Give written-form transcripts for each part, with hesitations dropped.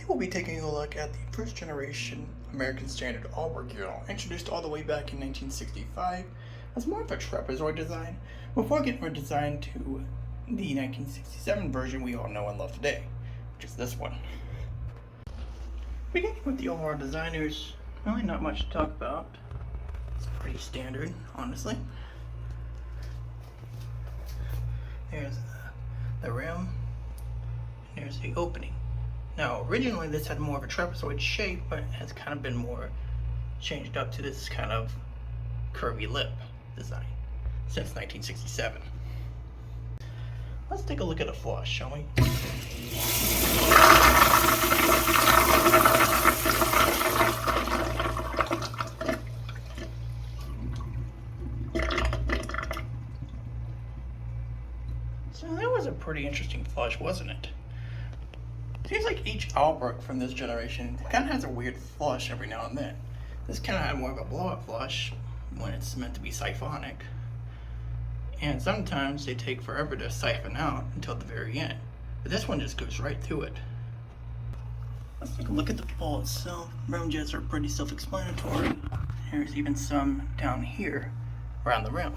Today we'll be taking a look at the first generation American Standard Allbrook urinal, introduced all the way back in 1965 as more of a trapezoid design, before getting redesigned to the 1967 version we all know and love today, which is this one. Beginning with the overall design, there's really not much to talk about. It's pretty standard, honestly. There's the rim, and there's the opening. Now, originally this had more of a trapezoid shape, but has kind of been more changed up to this kind of curvy lip design since 1967. Let's take a look at a flush, shall we? So that was a pretty interesting flush, wasn't it? Seems like each Allbrook from this generation kind of has a weird flush every now and then. This kind of had more of a blow-up flush when it's meant to be siphonic. And sometimes they take forever to siphon out until the very end. But this one just goes right through it. Let's take a look at the bowl itself. Rim jets are pretty self-explanatory. There's even some down here around the rim.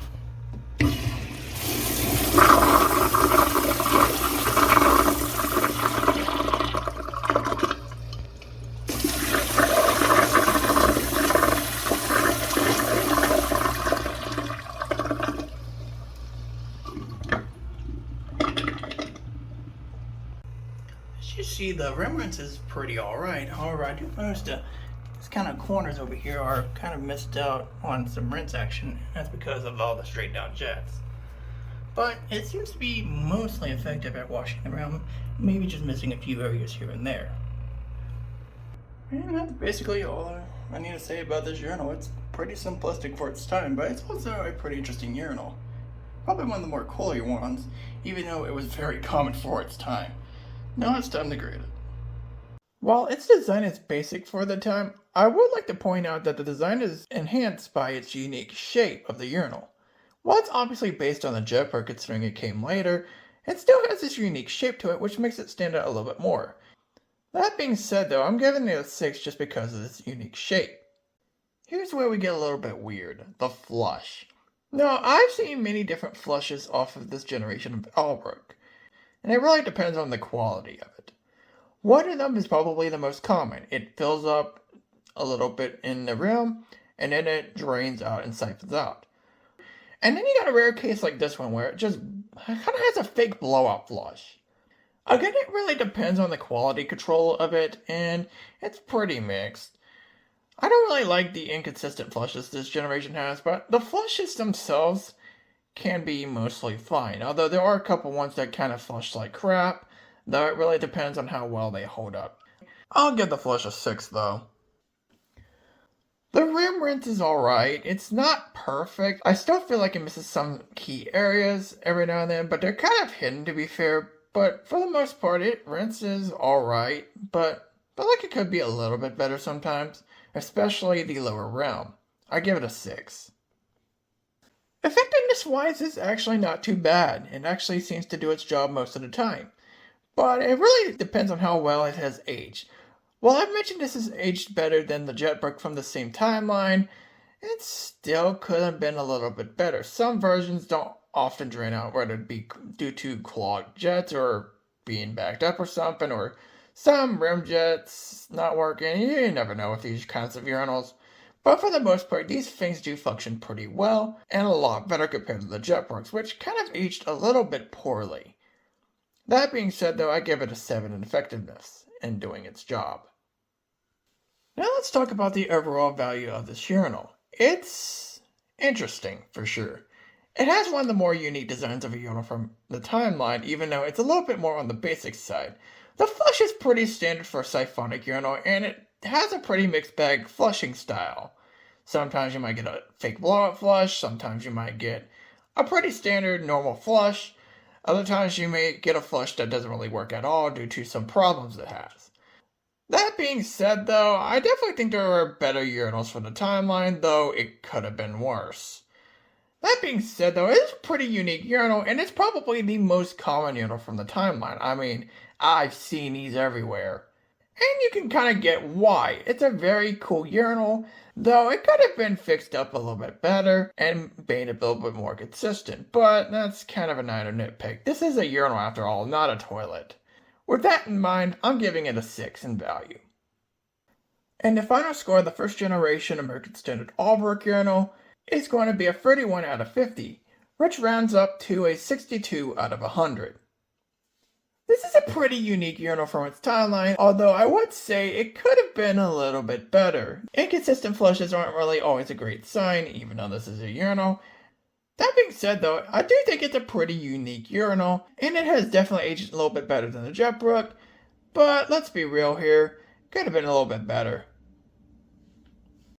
You see, the rim rinse is pretty alright. However, I do notice these kind of corners over here are kind of missed out on some rinse action. That's because of all the straight down jets. But it seems to be mostly effective at washing the rim, maybe just missing a few areas here and there. And that's basically all I need to say about this urinal. It's pretty simplistic for its time, but it's also a pretty interesting urinal. Probably one of the more cooler ones, even though it was very common for its time. Now it's time to grade it. While its design is basic for the time, I would like to point out that the design is enhanced by its unique shape of the urinal. While it's obviously based on the Jetbrook considering it came later, it still has this unique shape to it which makes it stand out a little bit more. That being said though, I'm giving it a 6 just because of this unique shape. Here's where we get a little bit weird, the flush. Now, I've seen many different flushes off of this generation of Allbrook, and it really depends on the quality of it. One of them is probably the most common. It fills up a little bit in the rim, and then it drains out and siphons out. And then you got a rare case like this one where it just kind of has a fake blowout flush. Again, it really depends on the quality control of it, and it's pretty mixed. I don't really like the inconsistent flushes this generation has, but the flushes themselves can be mostly fine, although there are a couple ones that kind of flush like crap, though it really depends on how well they hold up. I'll give the flush a 6 though. The rim rinse is alright. It's not perfect. I still feel like it misses some key areas every now and then, but they're kind of hidden to be fair. But for the most part, it rinses alright, but I feel like it could be a little bit better sometimes, especially the lower rim. I give it a 6. Effectiveness-wise, it's actually not too bad. It actually seems to do its job most of the time. But it really depends on how well it has aged. While I've mentioned this is aged better than the Jetbrook from the same timeline, it still could have been a little bit better. Some versions don't often drain out, whether it be due to clogged jets or being backed up or something, or some rim jets not working. You never know with these kinds of urinals. But for the most part, these things do function pretty well, and a lot better compared to the Jetbrooks, which kind of aged a little bit poorly. That being said though, I give it a 7 in effectiveness in doing its job. Now let's talk about the overall value of this urinal. It's interesting, for sure. It has one of the more unique designs of a urinal from the timeline, even though it's a little bit more on the basic side. The flush is pretty standard for a siphonic urinal, and it has a pretty mixed bag flushing style. Sometimes you might get a fake blowout flush, sometimes you might get a pretty standard normal flush, other times you may get a flush that doesn't really work at all due to some problems it has. That being said though, I definitely think there are better urinals for the timeline, though it could have been worse. That being said though, it is a pretty unique urinal, and it's probably the most common urinal from the timeline. I mean, I've seen these everywhere. And you can kind of get why. It's a very cool urinal, though it could have been fixed up a little bit better and made it a little bit more consistent, but that's kind of a minor nitpick. This is a urinal after all, not a toilet. With that in mind, I'm giving it a 6 in value. And the final score of the first generation American Standard Allbrook urinal is going to be a 31 out of 50, which rounds up to a 62 out of 100. This is a pretty unique urinal from its timeline, although I would say it could have been a little bit better. Inconsistent flushes aren't really always a great sign, even though this is a urinal. That being said though, I do think it's a pretty unique urinal, and it has definitely aged a little bit better than the JetBrook, but let's be real here, could have been a little bit better.